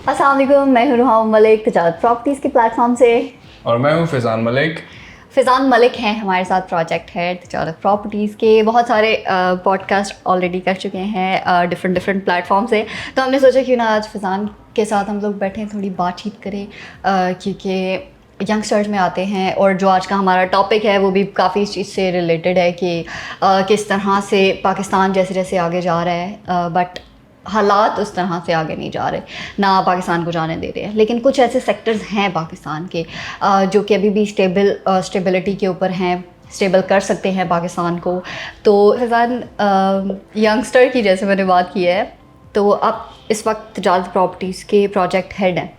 अस्सलाम वालेकुम, मैं हूँ रुहामा मलिक तजारत प्रॉपर्टीज़ के प्लेटफॉर्म से। और मैं हूँ फैज़ान मलिक। फैज़ान मलिक हैं हमारे साथ प्रोजेक्ट है तजारत प्रॉपर्टीज़ के। बहुत सारे पॉडकास्ट ऑलरेडी कर चुके हैं डिफरेंट प्लेटफॉर्म से, तो हमने सोचा क्यों ना आज फैज़ान के साथ हम लोग बैठें, थोड़ी बातचीत करें, क्योंकि यंगस्टर्स में आते हैं और जो आज का हमारा टॉपिक है वो भी काफ़ी इस चीज़ से रिलेटेड है कि किस तरह से पाकिस्तान जैसे जैसे आगे जा रहा है, बट हालात उस तरह से आगे नहीं जा रहे, ना पाकिस्तान को जाने दे रहे हैं। लेकिन कुछ ऐसे सेक्टर्स हैं पाकिस्तान के जो कि अभी भी स्टेबिलिटी के ऊपर हैं, स्टेबल कर सकते हैं पाकिस्तान को। तो फैज़ान, यंगस्टर की जैसे मैंने बात की है, तो आप इस वक्त तजारत प्रॉपर्टीज़ के प्रोजेक्ट हेड हैं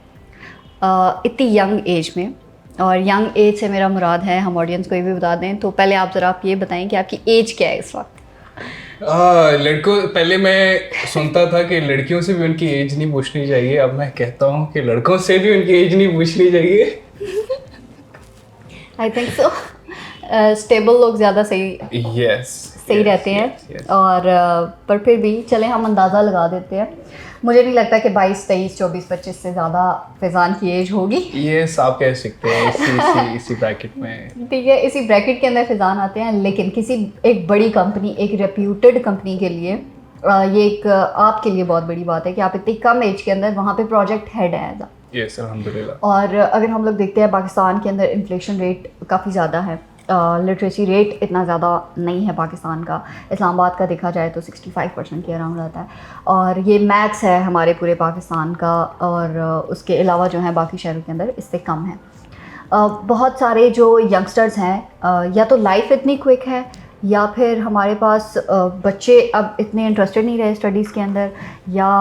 इतनी यंग एज में। और यंग एज से मेरा मुराद है, हम ऑडियंस को ये भी बता दें, तो पहले आप ज़रा आप ये बताएं कि आपकी एज क्या है इस वक्त। लड़कों, पहले मैं सुनता था कि लड़कियों से भी उनकी एज नहीं पूछनी चाहिए, अब मैं कहता हूँ कि लड़कों से भी उनकी एज नहीं पूछनी चाहिए। आई थिंक सो। स्टेबल लोग ज़्यादा सही रहते हैं। और पर फिर भी चले हम अंदाज़ा लगा देते हैं। मुझे नहीं लगता कि 22, 23, 24, 25 से ज़्यादा फैज़ान की एज होगी। ये आप कह सकते हैं इसी ब्रैकेट में। ठीक है, इसी ब्रैकेट के अंदर फैज़ान आते हैं। लेकिन किसी एक बड़ी कंपनी, एक रेप्यूटेड कंपनी के लिए ये एक आपके लिए बहुत बड़ी बात है कि आप इतनी कम एज के अंदर वहाँ पे प्रोजेक्ट हेड हैं। यस, अल्हम्दुलिल्लाह। और अगर हम लोग देखते हैं पाकिस्तान के अंदर इन्फ्लेशन रेट काफ़ी ज़्यादा है, लिटरेसी रेट इतना ज़्यादा नहीं है पाकिस्तान का। इस्लामाबाद का देखा जाए तो 65% के अराउंड रहता है, और ये मैक्स है हमारे पूरे पाकिस्तान का। और उसके अलावा जो है बाकी शहरों के अंदर इससे कम है। बहुत सारे जो यंगस्टर्स हैं, या तो लाइफ इतनी क्विक है, या फिर हमारे पास बच्चे अब इतने इंटरेस्टेड नहीं रहे स्टडीज़ के अंदर, या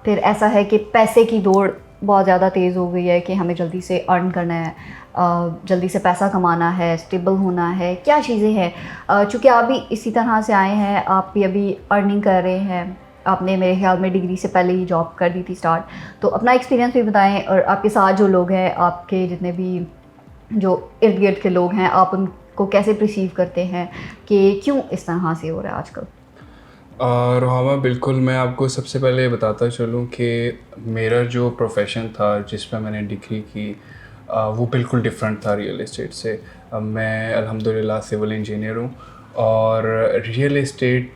फिर ऐसा है कि पैसे की दौड़ बहुत ज़्यादा तेज़ हो गई है कि हमें जल्दी से अर्न करना है, जल्दी से पैसा कमाना है, स्टेबल होना है, क्या चीज़ें हैं। चूँकि आप भी इसी तरह से आए हैं, आप भी अभी अर्निंग कर रहे हैं, आपने मेरे ख्याल में डिग्री से पहले ही जॉब कर दी थी स्टार्ट, तो अपना एक्सपीरियंस भी बताएं। और आपके साथ जो लोग हैं, आपके जितने भी जो इर्द गिर्द के लोग हैं, आप उनको कैसे रिसीव करते हैं कि क्यों इस तरह से हो रहा है आजकल। रोहामा, बिल्कुल, मैं आपको सबसे पहले बताता चलूँ कि मेरा जो प्रोफेशन था जिस पर मैंने डिग्री की वो बिल्कुल डिफरेंट था रियल एस्टेट से। मैं अल्हम्दुलिल्लाह सिविल इंजीनियर हूँ, और रियल एस्टेट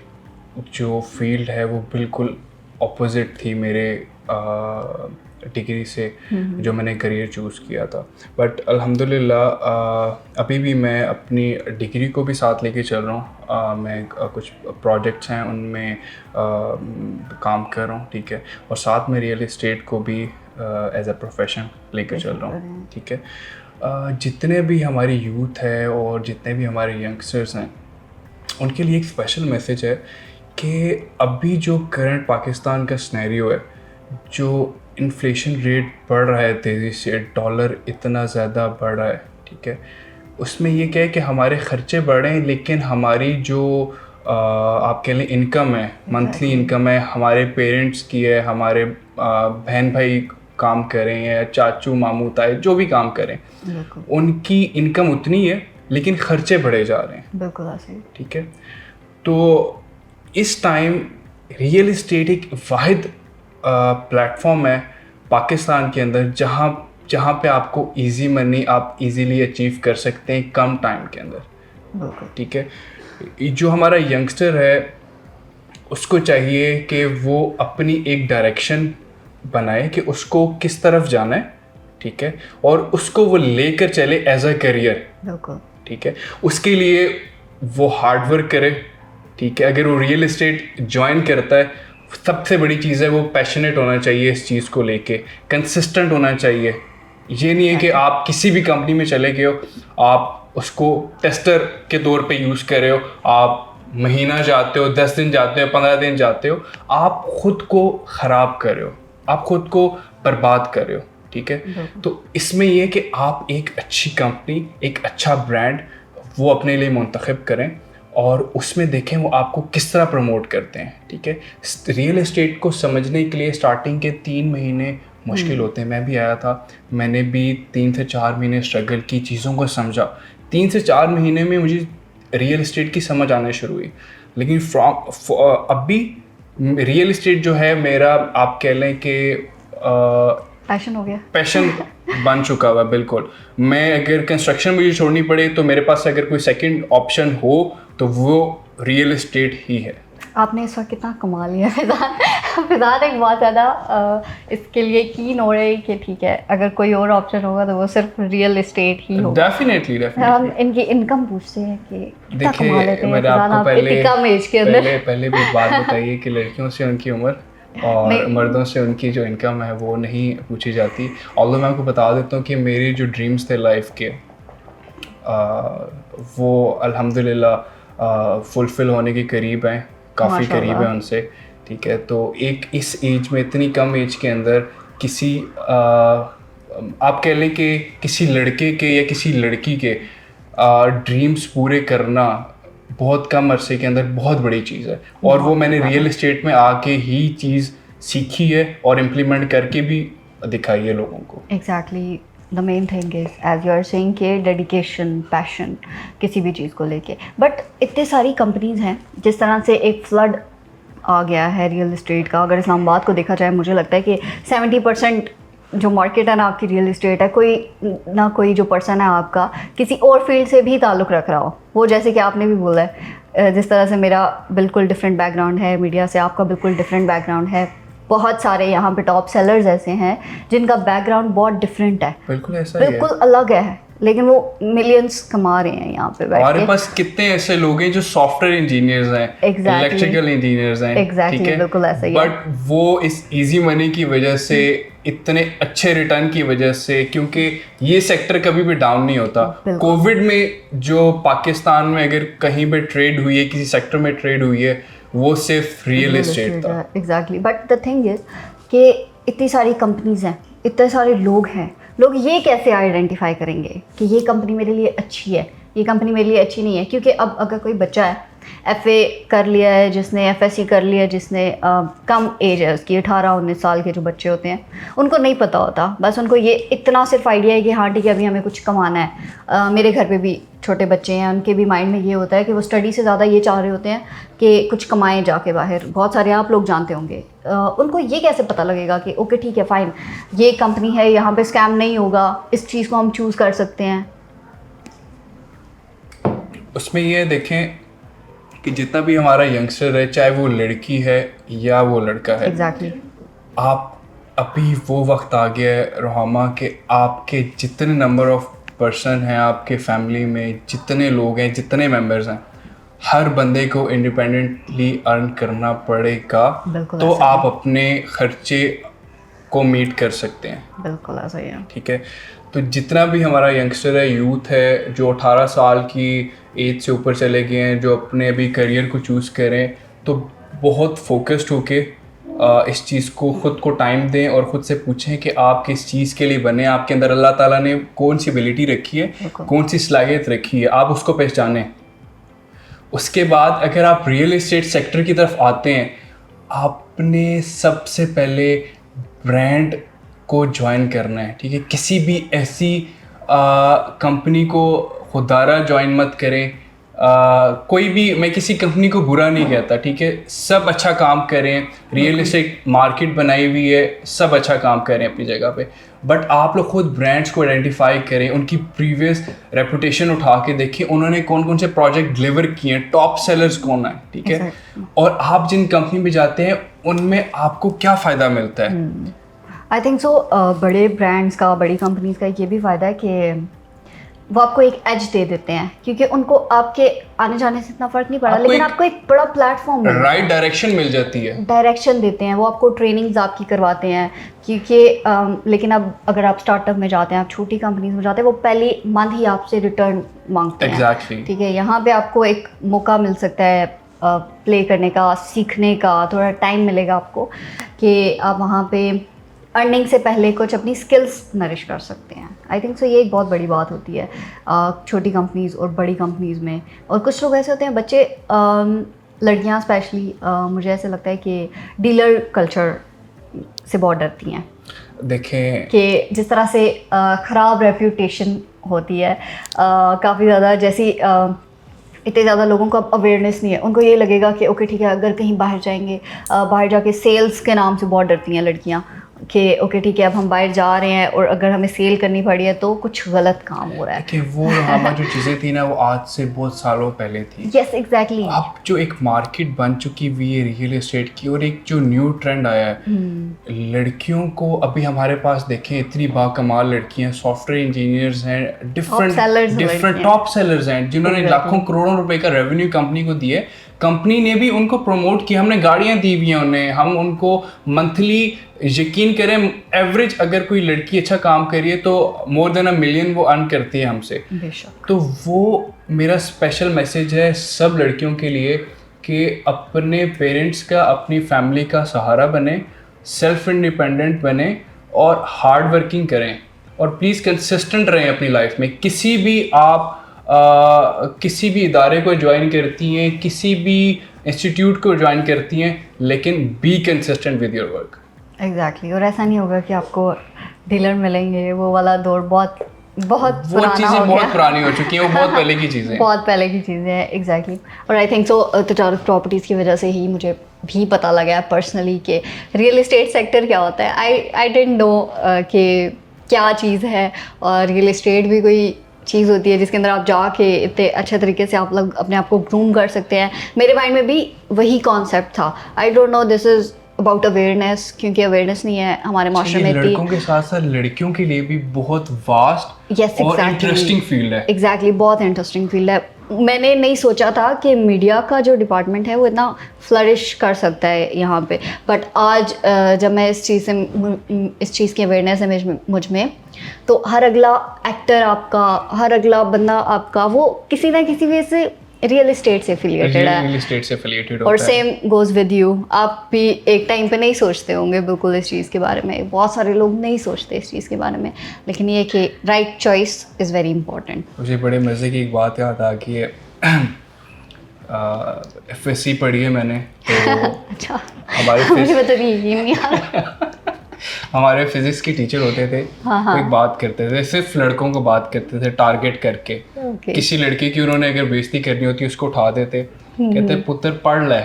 जो फील्ड है वो बिल्कुल ऑपोजिट थी मेरे डिग्री से, जो मैंने करियर चूज़ किया था। बट अल्हम्दुलिल्लाह अभी भी मैं अपनी डिग्री को भी साथ लेके चल रहा हूँ। मैं कुछ प्रोजेक्ट्स हैं उनमें काम कर रहा हूँ, ठीक है, और साथ में रियल एस्टेट को भी एज अ प्रोफेशन लेके चल रहा हूँ, ठीक है। जितने भी हमारी यूथ है और जितने भी हमारे यंगस्टर्स हैं, उनके लिए एक स्पेशल मैसेज है कि अभी जो करंट पाकिस्तान का सिनेरियो है, जो इन्फ्लेशन रेट बढ़ रहा है तेज़ी से, डॉलर इतना ज़्यादा बढ़ रहा है, ठीक है, उसमें ये क्या है कि हमारे ख़र्चे बढ़े हैं, लेकिन हमारी जो आप कह लें इनकम है, मंथली इनकम है, हमारे पेरेंट्स की है, हमारे बहन भाई काम करें या चाचू मामू ताए जो भी काम करें, उनकी इनकम उतनी है लेकिन ख़र्चे बढ़े जा रहे हैं। बिल्कुल ऐसे, ठीक है। तो इस टाइम रियल एस्टेट एक वाहिद प्लेटफॉर्म है पाकिस्तान के अंदर जहाँ पे आपको इजी मनी आप इजीली अचीव कर सकते हैं कम टाइम के अंदर, ठीक है। जो हमारा यंगस्टर है उसको चाहिए कि वो अपनी एक डायरेक्शन बनाए कि उसको किस तरफ जाना है, ठीक है, और उसको वो लेकर चले एज अ करियर, ठीक है। उसके लिए वो हार्ड वर्क करे, ठीक है। अगर वो रियल एस्टेट ज्वाइन करता है, सबसे बड़ी चीज़ है वो पैशनेट होना चाहिए इस चीज़ को लेके, कंसिस्टेंट होना चाहिए। ये नहीं है कि आप किसी भी कंपनी में चले गए हो, आप उसको टेस्टर के तौर पे यूज़ कर रहे हो, आप महीना जाते हो, 10 दिन जाते हो, 15 दिन जाते हो, आप खुद को ख़राब कर रहे हो, आप खुद को बर्बाद कर रहे हो, ठीक है। तो इसमें यह कि आप एक अच्छी कंपनी, एक अच्छा ब्रांड वो अपने लिए मुंतखब करें और उसमें देखें वो आपको किस तरह प्रमोट करते हैं, ठीक है। रियल एस्टेट को समझने के लिए स्टार्टिंग के 3 महीने मुश्किल होते हैं। मैं भी आया था, मैंने भी 3 से 4 महीने स्ट्रगल की, चीज़ों को समझा। 3 से 4 महीने में मुझे रियल एस्टेट की समझ आने शुरू हुई। लेकिन अभी रियल एस्टेट जो है मेरा, आप कह लें कि पैशन हो गया। पैशन बन चुका हुआ है बिल्कुल। मैं अगर कंस्ट्रक्शन मुझे छोड़नी पड़े तो मेरे पास अगर कोई सेकंड ऑप्शन हो तो वो रियल एस्टेट ही है। आपने इस वक्त कितना कमा लिया फिजान एक बहुत ज़्यादा इसके लिए कीन हो रही कि ठीक है अगर कोई और ऑप्शन होगा तो वो सिर्फ रियल एस्टेट ही होगा। डेफिनेटली हम इनकी इनकम पूछते हैं कि कितना कमा लेते देखिए हैं मैंने फिजान आपको आप पहले इतनी कम एज के अंदर। पहले भी एक बात बताइए कि लड़कियों से उनकी उम्र और नहीं। मर्दों से उनकी जो इनकम है वो नहीं पूछी जाती। ऑल्दो मैं आपको बता देता हूँ कि मेरे जो ड्रीम्स थे लाइफ के वो अल्हम्दुलिल्लाह फुलफ़िल होने के करीब हैं, काफ़ी करीब है माशाल्लाह। उनसे। ठीक है, तो एक इस एज में, इतनी कम एज के अंदर किसी आप कह लें कि किसी लड़के के या किसी लड़की के ड्रीम्स पूरे करना बहुत कम अरसे के अंदर बहुत बड़ी चीज़ है। और वो मैंने रियल एस्टेट में आके ही चीज़ सीखी है और इम्प्लीमेंट करके भी दिखाई है लोगों को। Exactly the main thing is as you are saying के डेडिकेशन, पैशन किसी भी चीज़ को लेके। बट इतनी सारी कंपनीज हैं, जिस तरह से एक फ्लड आ गया है रियल एस्टेट का, अगर इस्लामाबाद को देखा जाए मुझे लगता है कि 70% जो मार्केट है ना आपकी रियल एस्टेट है, कोई ना कोई जो पर्सन है आपका किसी और फील्ड से भी ताल्लुक़ रख रहा हो। वो जैसे कि आपने भी बोला है, जिस तरह से मेरा बिल्कुल डिफरेंट बैकग्राउंड है मीडिया से, आपका बिल्कुल डिफरेंट बैकग्राउंड है। बहुत सारे यहाँ पे टॉप सेलर्स ऐसे हैं जिनका बैकग्राउंड बहुत डिफरेंट है, बिल्कुल ऐसा ही है। बिल्कुल अलग है, लेकिन वो मिलियंस कमा रहे हैं यहाँ पे बैठ हमारे के। पास कितने ऐसे लोग हैं जो सॉफ्टवेयर इंजीनियर्स हैं, Exactly. इलेक्ट्रिकल इंजीनियर्स हैं, Exactly, ठीक है, बिल्कुल ऐसा ही है। बट वो इस इजी मनी की वजह से, इतने अच्छे रिटर्न की वजह से, क्योंकि ये सेक्टर कभी भी डाउन नहीं होता। बिल्कुल। कोविड में जो पाकिस्तान में अगर कहीं पे ट्रेड हुई है, किसी सेक्टर में ट्रेड हुई है, वो सिर्फ रियल एस्टेट था। Exactly, but the thing is कि इतनी सारी कंपनीज हैं, इतने सारे लोग हैं, लोग ये कैसे आइडेंटिफाई करेंगे कि ये कंपनी मेरे लिए अच्छी है, ये कंपनी मेरे लिए अच्छी नहीं है? क्योंकि अब अगर कोई बच्चा है, FA कर लिया है जिसने, FSC कर लिया जिसने, कम एज है उसकी, 18-19 साल के जो बच्चे होते हैं, उनको नहीं पता होता, बस उनको ये इतना सिर्फ आइडिया है कि हाँ ठीक है अभी हमें कुछ कमाना है। मेरे घर पे भी छोटे बच्चे हैं, उनके भी माइंड में ये होता है कि वो स्टडी से ज़्यादा ये चाह रहे होते हैं कि कुछ कमाएं जाके बाहर। बहुत सारे आप लोग जानते होंगे, उनको ये कैसे पता लगेगा कि ओके ठीक है फ़ाइन, ये कंपनी है, यहाँ पे स्कैम नहीं होगा, इस चीज़ को हम चूज़ कर सकते हैं? उसमें ये देखें कि जितना भी हमारा यंगस्टर है, चाहे वो लड़की है या वो लड़का है, एग्जैक्टली। आप अभी वो वक्त आ गया है रोहामा के आपके जितने नंबर ऑफ पर्सन हैं, आपके फैमिली में जितने लोग हैं, जितने मेंबर्स हैं, हर बंदे को इंडिपेंडेंटली अर्न करना पड़ेगा, बिल्कुल तो ऐसा आप अपने खर्चे को मीट कर सकते हैं। बिल्कुल ऐसा ही है। ठीक है, तो जितना भी हमारा यंगस्टर है, यूथ है, जो 18 साल की एज से ऊपर चले गए हैं, जो अपने अभी करियर को चूज़ करें, तो बहुत फोकस्ड होके इस चीज़ को ख़ुद को टाइम दें और ख़ुद से पूछें कि आप किस चीज़ के लिए बने, आपके अंदर अल्लाह ताला ने कौन सी एबिलिटी रखी है, कौन सी सलाहियत रखी है, आप उसको पहचानें। उसके बाद अगर आप रियल एस्टेट सेक्टर की तरफ आते हैं, आपने सबसे पहले ब्रांड को ज्वाइन करना है। ठीक है, किसी भी ऐसी कंपनी को खुदारा ज्वाइन मत करें। कोई भी, मैं किसी कंपनी को बुरा नहीं कहता, ठीक है, सब अच्छा काम करें, रियल एस्टेट मार्केट बनाई हुई है, सब अच्छा काम करें अपनी जगह पे, बट आप लोग खुद ब्रांड्स को आइडेंटिफाई करें, उनकी प्रीवियस रेपुटेशन उठा के देखें, उन्होंने कौन कौन से प्रोजेक्ट डिलीवर किए हैं, टॉप सेलर्स कौन है, ठीक है, और आप जिन कंपनी में जाते हैं उनमें आपको क्या फ़ायदा मिलता है। आई थिंक सो बड़े ब्रांड्स का, बड़ी कंपनीज का ये भी फ़ायदा है कि वो आपको एक एज दे देते हैं, क्योंकि उनको आपके आने जाने से इतना फ़र्क नहीं पड़ा, लेकिन आपको एक बड़ा प्लेटफॉर्म, राइट डायरेक्शन मिल जाती है, डायरेक्शन देते हैं, वो आपको ट्रेनिंग्स आपकी करवाते हैं। क्योंकि लेकिन अब अगर आप स्टार्टअप में जाते हैं, आप छोटी कंपनीज में जाते हैं, वो पहली मंथ ही आपसे रिटर्न मांगते हैं। Exactly. ठीक है, यहाँ पे आपको एक मौका मिल सकता है प्ले करने का, सीखने का, थोड़ा टाइम मिलेगा आपको कि आप वहाँ पे अर्निंग से पहले कुछ अपनी स्किल्स नरिश कर सकते हैं। आई थिंक सो ये एक बहुत बड़ी बात होती है छोटी कंपनीज़ और बड़ी कंपनीज़ में। और कुछ लोग ऐसे होते हैं बच्चे, लड़कियां स्पेशली, मुझे ऐसे लगता है कि डीलर कल्चर से बहुत डरती हैं। देखें कि जिस तरह से ख़राब रेप्यूटेशन होती है, काफ़ी ज़्यादा, जैसी इतने ज़्यादा लोगों को अब अवेयरनेस नहीं है, उनको ये लगेगा कि ओके ठीक है, अगर कहीं बाहर जाएंगे, बाहर जाके सेल्स के नाम से बहुत डरती हैं लड़कियाँ, कि ओके ठीक है अब हम बाहर जा रहे हैं और अगर हमें सेल करनी पड़ी है तो कुछ गलत काम हो रहा है। कि वो हमारी जो चीज़ें थी ना वो आज से बहुत सालों पहले थी। Yes exactly. अब जो एक मार्केट बन चुकी हुई है रियल एस्टेट की, और एक जो न्यू ट्रेंड आया है लड़कियों को, अभी हमारे पास देखें इतनी बाकमाल लड़कियां, सॉफ्टवेयर इंजीनियर्स हैं, डिफरेंट टॉप सेलर्स हैं जिन्होंने लाखों करोड़ों रुपए का रेवेन्यू कंपनी को दिए। कंपनी ने भी उनको प्रमोट किया, हमने गाड़ियां दी हुई हैं उन्हें, हम उनको मंथली, यकीन करें एवरेज अगर कोई लड़की अच्छा काम कर रही है तो मोर देन $1 million वो अर्न करती है हमसे। तो वो मेरा स्पेशल मैसेज है सब लड़कियों के लिए कि अपने पेरेंट्स का, अपनी फैमिली का सहारा बने, सेल्फ इंडिपेंडेंट बने और हार्ड वर्किंग करें, और प्लीज़ कंसिस्टेंट रहें अपनी लाइफ में। किसी भी आप किसी भी इदारे को ज्वाइन करती हैं, किसी भी इंस्टीट्यूट को ज्वाइन करती हैं, लेकिन be consistent with your work. Exactly. और ऐसा नहीं होगा कि आपको डीलर मिलेंगे, वो वाला दौर बहुत वो चीज़ें बहुत पुरानी हो चुकी हैं, वो बहुत पहले की चीज़ें बहुत पहले की चीज़ें हैं। एग्जैक्टली। और आई थिंक सो तजारुत प्रॉपर्टीज़ की वजह से ही मुझे भी पता लगा है पर्सनली कि रियल एस्टेट सेक्टर क्या होता है। आई डिडंट नो कि क्या चीज़ है, और रियल एस्टेट भी कोई चीज़ होती है जिसके अंदर आप जाके इतने अच्छे तरीके से आप लोग अपने आप को ग्रूम कर सकते हैं। मेरे माइंड में भी वही कॉन्सेप्ट था। I don't know this is about awareness, क्योंकि अवेयरनेस नहीं है हमारे माशरे में। लड़कों के साथ साथ लड़कियों के लिए भी बहुत वास्ट और इंटरेस्टिंग फील्ड है। एग्जैक्टली, बहुत इंटरेस्टिंग फील्ड है। मैंने नहीं सोचा था कि मीडिया का जो डिपार्टमेंट है वो इतना फ्लरिश कर सकता है यहाँ पे, बट आज जब मैं इस चीज़ की अवेयरनेस है मुझ में, तो हर अगला एक्टर आपका, हर अगला बंदा आपका, वो किसी ना किसी वे से रियल एस्टेट से एफिलिएटेड है। रियल एस्टेट से एफिलिएटेड और सेम गोज विद यू। आप भी एक टाइम पे नहीं सोचते होंगे बिल्कुल इस चीज़ के बारे में, बहुत सारे लोग नहीं सोचते इस चीज़ के बारे में, लेकिन ये कि right choice is very important. मुझे बड़े मज़े की एक बात याद आ गई है। FSC पढ़ी है मैंने तो अच्छा, हमारे मुझे पता नहीं यार। हमारे फिजिक्स के टीचर होते थे, वो एक बात करते थे, सिर्फ लड़कों को बात करते थे टारगेट करके। किसी लड़के की उन्होंने अगर बेइज्जती करनी होती उसको उठा देते, कहते पुत्र पढ़ ले,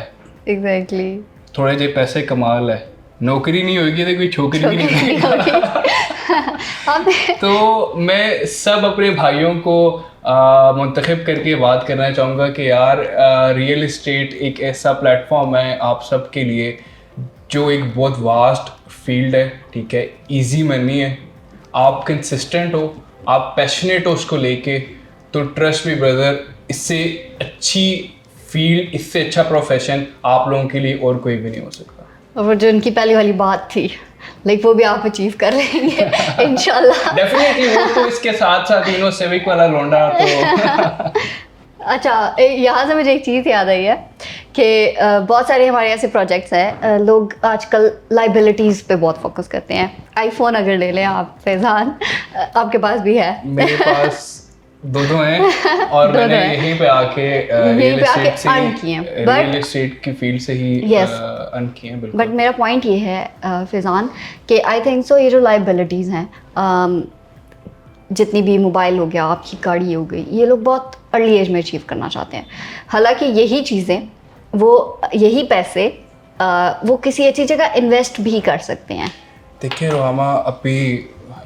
एग्जैक्टली, थोड़े जे पैसे कमा ले, नौकरी नहीं होगी तो कोई छोकरी भी नहीं होगी। तो मैं सब अपने भाइयों को मुंतखब करके बात करना चाहूँगा कि यार रियल एस्टेट एक ऐसा प्लेटफॉर्म है आप सब के लिए जो एक बहुत वास्ट फील्ड है, ठीक है, इजी मनी है, आप कंसिस्टेंट हो, आप पैशनेट हो उसको लेके, तो ट्रस्ट मी ब्रदर, इससे अच्छी फील्ड, इससे अच्छा प्रोफेशन आप लोगों के लिए और कोई भी नहीं हो सकता। और जो उनकी पहली वाली बात थी, लाइक वो भी आप अचीव कर लेंगे इंशाल्लाह। डेफिनेटली, वो तो इसके साथ साथ सिविक वाला लौंडा तो अच्छा, यहाँ से मुझे एक चीज़ याद आई है कि बहुत सारे हमारे ऐसे प्रोजेक्ट्स हैं, लोग आजकल लाइबिलिटीज़ पे बहुत फोकस करते हैं। आईफोन अगर ले लें आप फैज़ान, आपके पास भी है। मेरे पास दो हैं और मैंने यहीं पे आके रियल एस्टेट की फील्ड से ही अर्न किए हैं। बिल्कुल। बट मेरा पॉइंट ये है फैज़ान कि आई थिंक सो ये जो लाइबिलिटीज़ हैं, जितनी भी मोबाइल हो गया, आपकी गाड़ी हो गई, ये लोग बहुत अर्ली एज में अचीव करना चाहते हैं। हालांकि यही चीज़ें, वो यही पैसे वो किसी अच्छी जगह इन्वेस्ट भी कर सकते हैं। देखिए रोहामा, अभी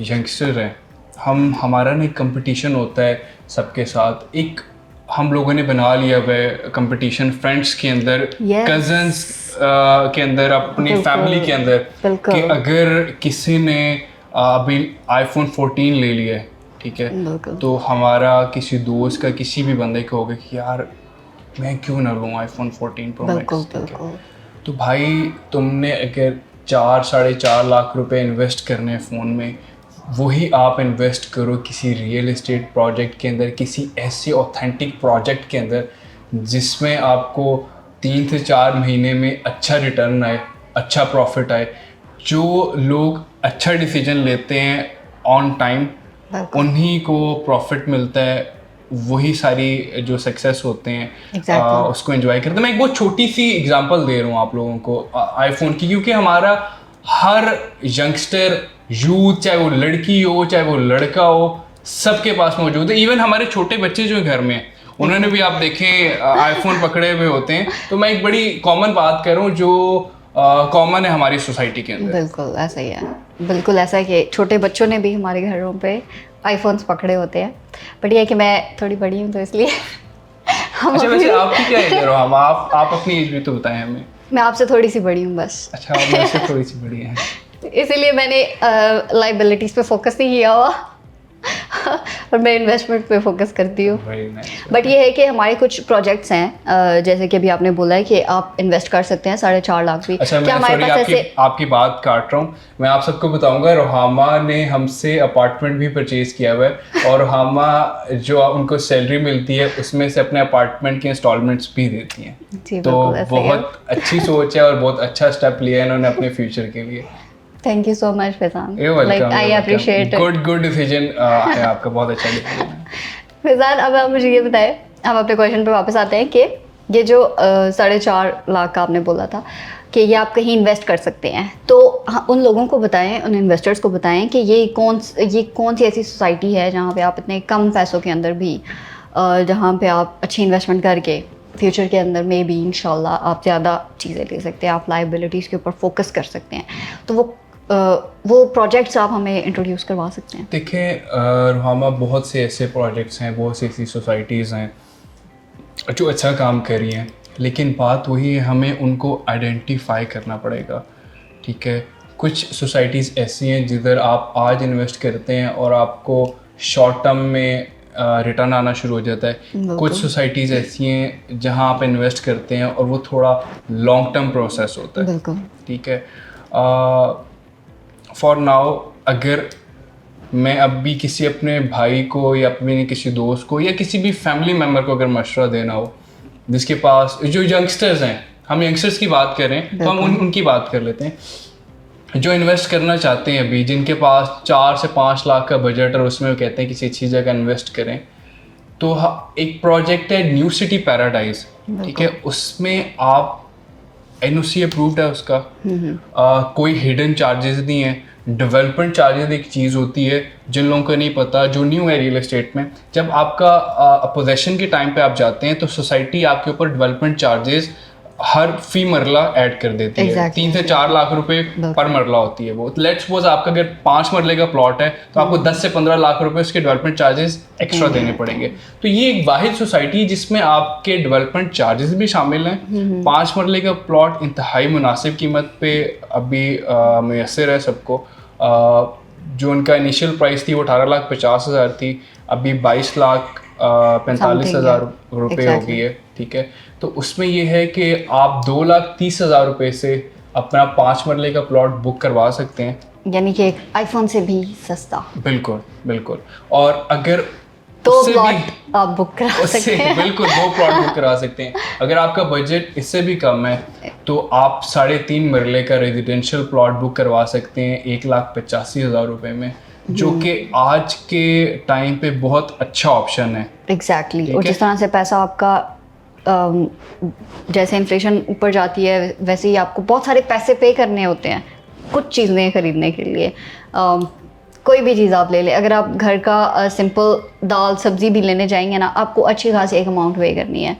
यंगस्टर हैं हम, हमारा ना एक कंपटीशन होता है सबके साथ, एक हम लोगों ने बना लिया हुआ है कंपटीशन फ्रेंड्स के अंदर, कजन्स के अंदर, अपनी फैमिली के अंदर, कि अगर किसी ने अभी आईफोन 14 ले लिया है, ठीक है, तो हमारा किसी दोस्त का, किसी भी बंदे का होगा कि यार मैं क्यों ना लूँ आईफोन 14 प्रो मैक्स। तो भाई तुमने अगर 4-4.5 लाख रुपए इन्वेस्ट करने हैं फ़ोन में, वही आप इन्वेस्ट करो किसी रियल एस्टेट प्रोजेक्ट के अंदर, किसी ऐसे ऑथेंटिक प्रोजेक्ट के अंदर जिसमें आपको 3 से 4 महीने में अच्छा रिटर्न आए, अच्छा प्रॉफिट आए। जो लोग अच्छा डिसीजन लेते हैं ऑन टाइम, उन्हीं को प्रॉफिट मिलता है, वही सारी जो सक्सेस होते हैं उसको एंजॉय करते हैं। मैं एक बहुत छोटी सी एग्जांपल दे रहा हूँ आप लोगों को आईफोन की, क्योंकि हमारा हर यंगस्टर, यूथ, चाहे वो लड़की हो चाहे वो लड़का हो, सबके पास मौजूद है। इवन हमारे छोटे बच्चे जो घर में, उन्होंने भी आप देखें आईफोन पकड़े हुए होते हैं। तो मैं एक बड़ी कॉमन बात कर रहा हूँ, जो कॉमन है हमारी सोसाइटी के अंदर। बिल्कुल ऐसा ही है, बिल्कुल ऐसा है कि छोटे बच्चों ने भी हमारे घरों पे आईफोन्स पकड़े होते हैं। बट ये है कि मैं थोड़ी बड़ी हूँ तो इसलिए हम अच्छा, अभी वैसे भी- आपकी क्या एज है रोहामा? आप अपनी एज भी तो बताएं हमें। मैं आपसे थोड़ी सी बड़ी हूँ बस, अच्छा, आप मेरे से थोड़ी सी बड़ी हैं। इसीलिए मैंने लाइबिलिटीज़ पे फोकस नहीं किया हुआ और मैं इन्वेस्टमेंट पे फोकस करती हूँ। Very nice. बट ये है कि हमारे कुछ प्रोजेक्ट्स हैं, जैसे कि अभी आपने बोला है कि आप इन्वेस्ट कर सकते हैं 4.5 लाख भी। अच्छा, क्या मैं हमारे सॉरी पास आपकी ऐसे आपकी बात काट रहा हूँ। मैं आप सबको बताऊंगा, रोहामा ने हमसे अपार्टमेंट भी परचेज किया हुआ है, और रोहामा जो उनको सैलरी मिलती है उसमें से अपने अपार्टमेंट की इंस्टॉलमेंट्स भी देती हैं। जी तो बिल्कुल ऐसा ही है। बहुत अच्छी सोच है और बहुत अच्छा स्टेप लिया है इन्होंने अपने फ्यूचर के लिए। Thank you so much Faizan, ये like welcome, I appreciate it. Good decision है आपका, बहुत अच्छा डिसीजन है। फैजान, अब आप मुझे ये बताएं, हम अपने क्वेश्चन पे वापस आते हैं कि ये जो 4.5 लाख का आपने बोला था कि ये आप कहीं इन्वेस्ट कर सकते हैं, तो हाँ, उन लोगों को बताएं, उन इन्वेस्टर्स को बताएं कि ये कौन सी ऐसी सोसाइटी है जहाँ पे आप इतने कम पैसों के अंदर भी जहाँ पे आप अच्छी इन्वेस्टमेंट करके फ्यूचर के अंदर में भी इंशाल्लाह आप ज़्यादा चीज़ें ले सकते हैं, आप लाइबिलिटीज़ के ऊपर फोकस कर सकते हैं। तो वो प्रोजेक्ट्स आप हमें इंट्रोड्यूस करवा सकते हैं। देखें रोहामा, बहुत से ऐसे प्रोजेक्ट्स हैं, बहुत सी ऐसी सोसाइटीज़ हैं जो अच्छा काम कर रही हैं, लेकिन बात वही है, हमें उनको आइडेंटिफाई करना पड़ेगा। ठीक है, कुछ सोसाइटीज़ ऐसी हैं जिधर आप आज इन्वेस्ट करते हैं और आपको शॉर्ट टर्म में रिटर्न आना शुरू हो जाता है। कुछ सोसाइटीज़ ऐसी हैं जहां आप इन्वेस्ट करते हैं और वो थोड़ा लॉन्ग टर्म प्रोसेस होता है। बिल्कुल। ठीक है, फॉर नाउ अगर मैं अब भी किसी अपने भाई को या अपने किसी दोस्त को या किसी भी फैमिली मेम्बर को अगर मशवरा देना हो, जिसके पास जो यंगस्टर्स हैं, हम यंगस्टर्स की बात कर रहे हैं तो हम उनकी बात कर लेते हैं, जो इन्वेस्ट करना चाहते हैं अभी, जिनके पास 4 से 5 लाख का बजट और उसमें वो कहते हैं किसी अच्छी जगह इन्वेस्ट करें, तो एक प्रोजेक्ट है न्यू सिटी पैराडाइज। ठीक है, उसमें आप एनओसी अप्रूव्ड है उसका, कोई हिडन चार्जेस नहीं है। डेवलपमेंट चार्जेस एक चीज़ होती है जिन लोगों को नहीं पता, जो न्यू है रियल एस्टेट में, जब आपका पोजेशन के टाइम पे आप जाते हैं तो सोसाइटी आपके ऊपर डेवलपमेंट चार्जेस हर फी मरला ऐड कर देती है। 3 से 4 लाख रुपए पर मरला होती है वो। लेट्स सपोज आपका अगर 5 मरले का प्लॉट है तो आपको 10 से 15 लाख रुपए उसके डेवलपमेंट चार्जेस एक्स्ट्रा देने पड़ेंगे। तो ये एक वाहिद सोसाइटी जिसमें आपके डेवलपमेंट चार्जेस भी शामिल हैं। 5 मरले का प्लॉट इंतहाई मुनासिब कीमत पे अभी मैसर है सबको। जो उनका इनिशियल प्राइस थी वो 18,50,000 थी, अभी 22,45,000 रुपये हो गई है। ठीक है, तो उसमें ये है कि आप 2,30,000 रुपये से अपना 5 मरले का प्लॉट बुक करवा सकते हैं, यानी कि एक आईफोन से भी सस्ता। बिल्कुल बिल्कुल। और अगर तो उससे प्लॉट आप बुक करा उससे सकते हैं। बिल्कुल 2 प्लॉट बुक करा सकते हैं। अगर आपका बजट इससे भी कम है तो आप 3.5 मरले का रेजिडेंशियल प्लॉट बुक करवा सकते हैं 1,85,000 रुपये में, जो कि आज के टाइम पे बहुत अच्छा ऑप्शन है। एग्जैक्टली। और जिस तरह से पैसा आपका जैसे इन्फ्लेशन ऊपर जाती है वैसे ही आपको बहुत सारे पैसे पे करने होते हैं कुछ चीज़ें खरीदने के लिए। कोई भी चीज़ आप ले लें, अगर आप घर का सिंपल दाल सब्ज़ी भी लेने जाएंगे ना, आपको अच्छी खासी एक अमाउंट पे करनी है।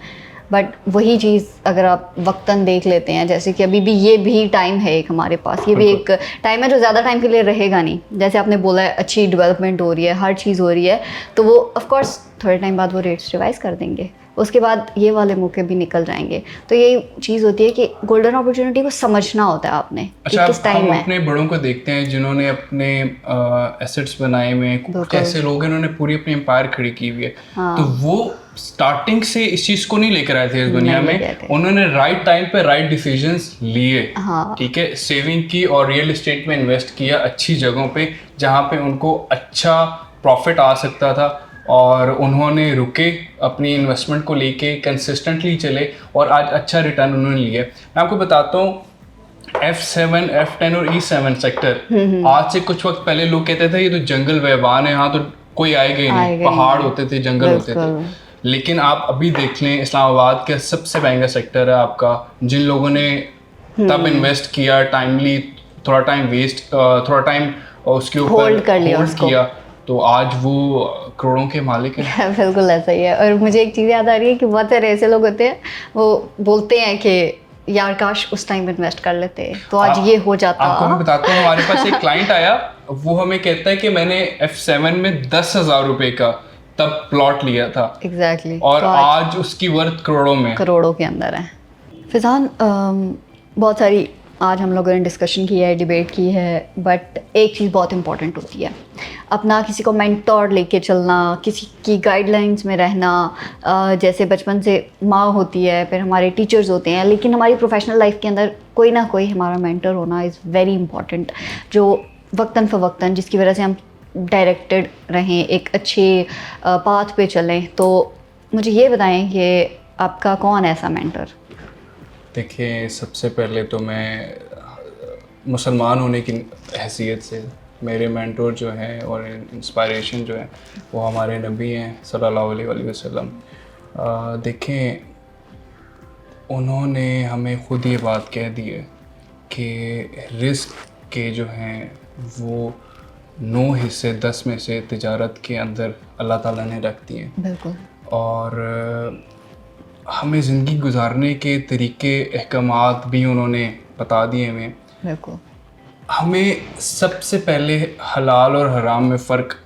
बट वही चीज़ अगर आप वक्तन देख लेते हैं, जैसे कि अभी भी ये भी टाइम है एक हमारे पास, ये भी एक टाइम है जो ज़्यादा टाइम के लिए रहेगा नहीं। जैसे आपने बोला है अच्छी डेवलपमेंट हो रही है, हर चीज़ हो रही है, तो वो ऑफ कोर्स थोड़े टाइम बाद वो रेट्स रिवाइज कर देंगे, उसके बाद ये वाले मौके भी निकल जाएंगे। तो यही चीज़ होती है कि गोल्डन अपॉर्चुनिटी को समझना होता है आपने कि किस टाइम हम में। अपने बड़ों को देखते हैं जिन्होंने अपने एसेट्स बनाए हुए, कैसे लोग इन्होंने पूरी अपनी एम्पायर खड़ी की हुई है। तो वो स्टार्टिंग से इस चीज़ को नहीं लेकर आए थे इस दुनिया में, उन्होंने राइट टाइम पे राइट डिसीजंस लिए। ठीक है, सेविंग की और रियल एस्टेट में इन्वेस्ट किया अच्छी जगहों पे जहाँ पे उनको अच्छा प्रॉफिट आ सकता था, और उन्होंने रुके अपनी इन्वेस्टमेंट को लेके कंसिस्टेंटली चले और आज अच्छा रिटर्न उन्होंने लिया। मैं आपको बताता हूँ, F7, F10 और E7 सेक्टर, आज से कुछ वक्त पहले लोग कहते थे ये तो जंगल व्यवान है, यहाँ तो कोई आएगा ही नहीं, पहाड़ होते थे, जंगल होते थे। लेकिन आप अभी देख लें, इस्लामाबाद का सबसे महंगा सेक्टर है आपका। जिन लोगों ने तब इन्वेस्ट किया टाइमली, थोड़ा टाइम उसके ऊपर होल्ड किया, तो आज वो करोड़ों के मालिक हैं। बिल्कुल ऐसा ही है। और मुझे एक चीज़ याद आ रही है कि बहुत सारे ऐसे लोग होते हैं, वो बोलते हैं कि यार काश उस टाइम इन्वेस्ट कर लेते तो आज ये हो जाता। आपको मैं बताता हूँ, हमारे पास एक क्लाइंट आया, वो हमें कहता है कि मैंने F7 में 10,000 रुपए का तब प्लॉट लिया था। एग्जैक्टली और तो आज उसकी वर्थ करोड़ों में। करोड़ों के अंदर है। फिजान बहुत सारी आज हम लोगों ने डिस्कशन की है, डिबेट की है, बट एक चीज़ बहुत इंपॉर्टेंट होती है, अपना किसी को मेंटोर लेके चलना, किसी की गाइडलाइंस में रहना। जैसे बचपन से माँ होती है, फिर हमारे टीचर्स होते हैं, लेकिन हमारी प्रोफेशनल लाइफ के अंदर कोई ना कोई हमारा मेंटर होना इज़ वेरी इंपॉर्टेंट, जो वक्तन फ़वक्तन जिसकी वजह से हम डायरेक्टेड रहें, एक अच्छे पाथ पे चलें। तो मुझे ये बताएं कि आपका कौन है ऐसा मेंटर? देखिए, सबसे पहले तो मैं मुसलमान होने की हैसियत से मेरे मेंटोर जो हैं और इंस्पायरेशन जो है वो हमारे नबी हैं सल्लल्लाहु अलैहि वसल्लम। देखें, उन्होंने हमें ख़ुद ये बात कह दी है कि रिस्क के जो हैं वो 9 हिस्से 10 में से तिजारत के अंदर अल्लाह ताला ने रख दिए। बिल्कुल। और हमें ज़िंदगी गुजारने के तरीके अहकामात भी उन्होंने बता दिए हमें। बिल्कुल। हमें सबसे पहले हलाल और हराम में फ़र्क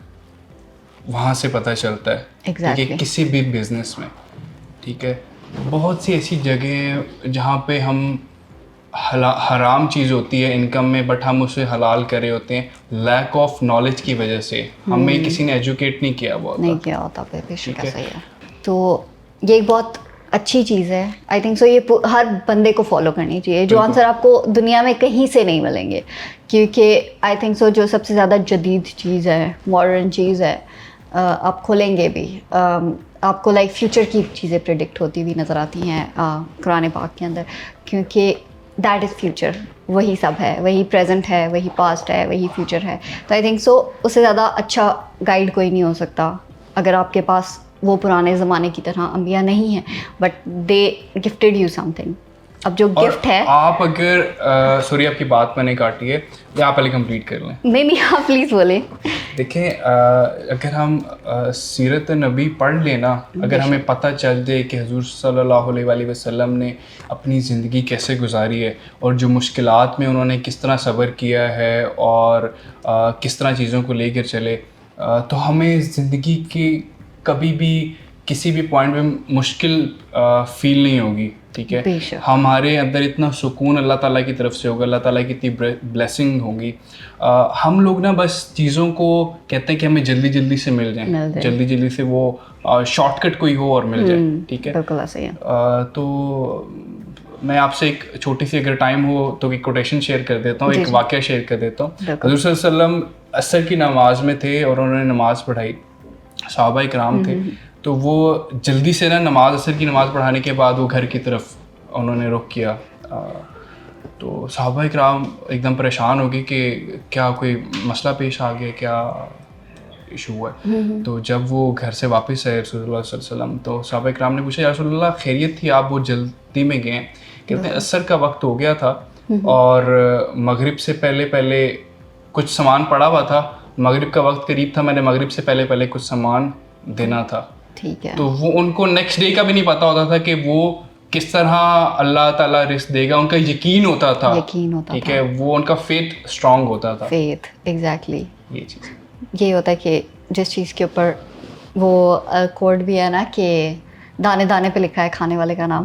वहाँ से पता चलता है। Exactly. ठीक है, किसी भी बिज़नेस में। ठीक है, बहुत सी ऐसी जगह हैं जहाँ पे हम हराम चीज़ होती है इनकम में, बट हम उसे हलाल कर रहे होते हैं लैक ऑफ नॉलेज की वजह से। हमें किसी ने एजुकेट नहीं किया हुआ नहीं किया होता। ठीक है। सही है। तो ये एक बहुत अच्छी चीज़ है, आई थिंक सो। ये हर बंदे को फॉलो करनी चाहिए। जो आंसर आपको दुनिया में कहीं से नहीं मिलेंगे, क्योंकि आई थिंक सो जो सबसे ज़्यादा जदीद चीज़ है, मॉडर्न चीज़ है, आप खोलेंगे भी आपको लाइक फ्यूचर की चीज़ें प्रेडिक्ट होती हुई नज़र आती हैं कुरान पाक के अंदर, क्योंकि दैट इज़ फ्यूचर। वही सब है, वही प्रेजेंट है, वही पास्ट है, वही फ्यूचर है। तो आई थिंक सो उससे ज़्यादा अच्छा गाइड कोई नहीं हो सकता। अगर आपके पास वो पुराने ज़माने की तरह अंबिया नहीं है, but they gifted you something. अब जो गिफ्ट है, आप अगर सॉरी आपकी बात मैंने काटी है, या आप पहले कंप्लीट कर लें। नहीं आप प्लीज़ बोलें। देखें, अगर हम सीरत नबी पढ़ लेना, अगर हमें पता चल जाए कि हुज़ूर सल्लल्लाहु अलैहि वसल्लम ने अपनी ज़िंदगी कैसे गुजारी है और जो मुश्किलात में उन्होंने किस तरह सब्र किया है और किस तरह चीज़ों को लेकर चले, तो हमें ज़िंदगी की कभी भी किसी भी पॉइंट में मुश्किल फील नहीं होगी। ठीक है, हमारे अंदर इतना सुकून अल्लाह ताला की तरफ से होगा, अल्लाह ताला की इतनी ब्लेसिंग होगी। हम लोग ना बस चीज़ों को कहते हैं कि हमें जल्दी जल्दी से मिल जाए, जल्दी जल्दी से वो शॉर्टकट कोई हो और मिल जाए। ठीक है, बिल्कुल ऐसे ही है। तो मैं आपसे एक छोटी सी, अगर टाइम हो तो एक कोटेशन शेयर कर देता हूँ, एक वाक़या शेयर कर देता हूँ। हुज़ूर सल्लल्लाहु अलैहि वसल्लम असर की नमाज में थे और उन्होंने नमाज़ पढ़ाई, सहाबा इकराम थे, तो वो जल्दी से ना नमाज असर की नमाज़ पढ़ाने के बाद वो घर की तरफ उन्होंने रुख किया। तो सहाबा इकराम एकदम परेशान हो गए कि क्या कोई मसला पेश आ गया, क्या इशू हुआ है। तो जब वो घर से वापस आए रसूलुल्लाह सल्लल्लाहु अलैहि वसल्लम, तो सहाबा इकराम ने पूछा, या रसूलुल्लाह खैरियत थी, आप वो जल्दी में गए? कहते हैं असर का वक्त हो गया था और मगरिब से पहले पहले कुछ सामान पड़ा हुआ था, मगरिब का वक्त करीब था, मैंने मगरिब से पहले पहले कुछ सामान देना था। ठीक है। तो वो उनको नेक्स्ट डे का भी नहीं पता होता था कि वो किस तरह अल्लाह ताला रिस्क देगा, उनका यकीन होता था। ठीक है, वो उनका फेथ स्ट्रांग होता था। Faith, exactly. ये चीज़ ये होता है कि जिस चीज़ के ऊपर वो कोड भी है ना कि दाने दाने पे लिखा है खाने वाले का नाम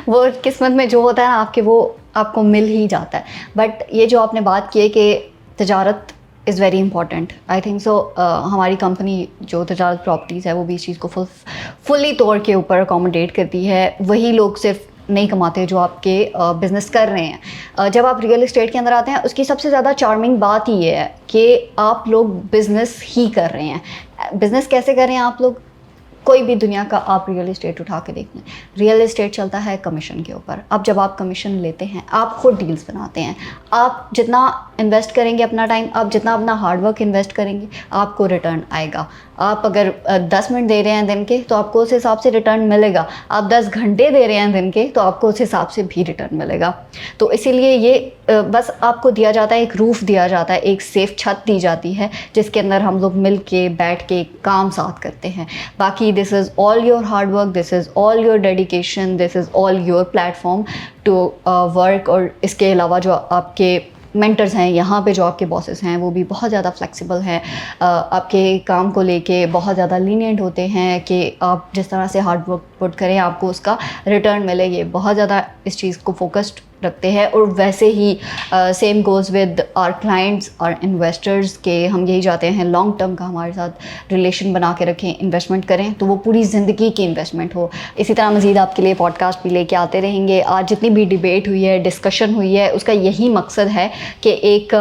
वो किस्मत में जो होता है ना आपके, वो आपको मिल ही जाता है। बट ये जो आपने बात की है कि तजारत is very important, I think so हमारी कंपनी जो तजारत प्रॉपर्टीज़ है वो भी इस चीज़ को फुल्ली तौर के ऊपर अकोमोडेट करती है। वही लोग सिर्फ नहीं कमाते जो आपके बिज़नेस कर रहे हैं। जब आप रियल एस्टेट के अंदर आते हैं, उसकी सबसे ज़्यादा चार्मिंग बात ये है कि आप लोग बिज़नेस ही कर रहे हैं। बिज़नेस कैसे कर रहे हैं आप लोग? कोई भी दुनिया का आप रियल एस्टेट उठा के देख लें, रियल एस्टेट चलता है कमीशन के ऊपर। अब जब आप कमीशन लेते हैं, आप खुद डील्स बनाते हैं। आप जितना इन्वेस्ट करेंगे अपना टाइम, आप जितना अपना हार्डवर्क इन्वेस्ट करेंगे, आपको रिटर्न आएगा। आप अगर 10 मिनट दे रहे हैं दिन के तो आपको उस हिसाब से रिटर्न मिलेगा, आप 10 घंटे दे रहे हैं दिन के तो आपको उस हिसाब से भी रिटर्न मिलेगा। तो इसीलिए ये बस आपको दिया जाता है, एक रूफ़ दिया जाता है, एक सेफ छत दी जाती है जिसके अंदर हम लोग मिल के बैठ के काम साथ करते हैं। बाकी this is all your hard work, this is all your dedication, this is all your platform to work. और इसके अलावा जो आपके मेंटर्स हैं यहाँ पे, जो आपके बॉसेस हैं, वो भी बहुत ज़्यादा फ्लेक्सिबल हैं, आपके काम को लेके बहुत ज़्यादा लीनियंट होते हैं कि आप जिस तरह से हार्ड वर्क पुट करें आपको उसका रिटर्न मिले। ये बहुत ज़्यादा इस चीज़ को फोकस्ड रखते हैं। और वैसे ही same goes with our clients और इन्वेस्टर्स के हम यही चाहते हैं लॉन्ग टर्म का हमारे साथ रिलेशन बना के रखें, इन्वेस्टमेंट करें तो वो पूरी ज़िंदगी की इन्वेस्टमेंट हो। इसी तरह मज़ीद आपके लिए पॉडकास्ट भी लेके आते रहेंगे। आज जितनी भी डिबेट हुई है, डिस्कशन हुई है, उसका यही मकसद है कि एक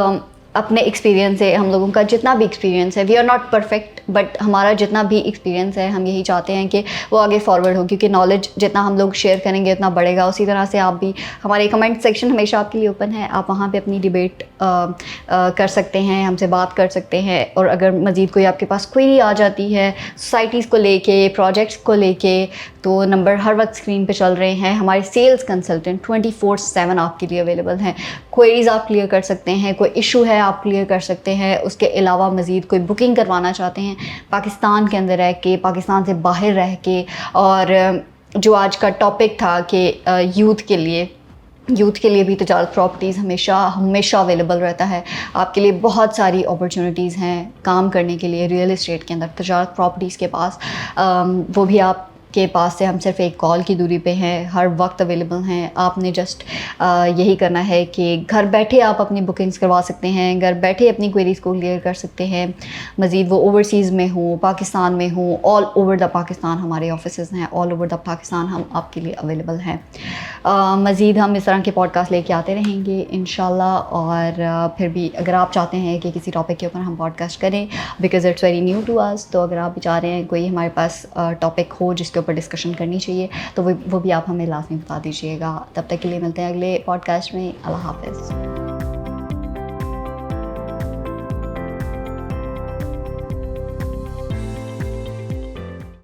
अपने एक्सपीरियंस है, हम लोगों का जितना भी एक्सपीरियंस है, we are not perfect but हमारा जितना भी एक्सपीरियंस है हम यही चाहते हैं कि वो आगे फॉरवर्ड हो, क्योंकि नॉलेज जितना हम लोग शेयर करेंगे उतना बढ़ेगा। उसी तरह से आप भी, हमारे कमेंट सेक्शन हमेशा आपके लिए ओपन है, आप वहाँ पे अपनी डिबेट कर सकते हैं, हमसे बात कर सकते हैं। और अगर मज़ीद कोई आपके पास क्वेरी आ जाती है सोसाइटीज़ को लेके, प्रोजेक्ट्स को लेके, तो नंबर हर वक्त स्क्रीन पे चल रहे हैं। हमारे सेल्स कंसल्टेंट 24/7 आपके लिए अवेलेबल हैं। क्वेरीज़ आप क्लियर कर सकते हैं, कोई इशू है आप क्लियर कर सकते हैं। उसके अलावा मज़ीद कोई बुकिंग करवाना चाहते हैं पाकिस्तान के अंदर रह के, पाकिस्तान से बाहर रह के, और जो आज का टॉपिक था कि यूथ के लिए भी तजारत प्रॉपर्टीज़ हमेशा अवेलेबल रहता है। आपके लिए बहुत सारी अपॉर्चुनिटीज़ हैं काम करने के लिए रियल एस्टेट के अंदर, तजारत प्रॉपर्टीज़ के पास। वो भी आप के पास से हम सिर्फ एक कॉल की दूरी पे हैं, हर वक्त अवेलेबल हैं। आपने जस्ट यही करना है कि घर बैठे आप अपनी बुकिंग्स करवा सकते हैं, घर बैठे अपनी क्वेरीज़ को क्लियर कर सकते हैं। मज़ीद वो ओवरसीज़ में हो, पाकिस्तान में हो, ऑल ओवर द पाकिस्तान हमारे ऑफिसेज़ हैं, ऑल ओवर द पाकिस्तान हम आपके लिए अवेलेबल हैं। मज़ीद हम इस तरह के पॉडकास्ट लेके आते रहेंगे इंशाल्लाह। और फिर भी अगर आप चाहते हैं कि किसी टॉपिक के ऊपर हम पॉडकास्ट करें, because it's very new to us, तो अगर आप भी चाह रहे हैं कोई हमारे पास टॉपिक हो जिसके ऊपर डिस्कशन करनी चाहिए तो वो भी आप हमें लाजमी बता दीजिएगा। तब तक के लिए मिलते हैं अगले पॉडकास्ट में। अल्लाह हाफ़िज़।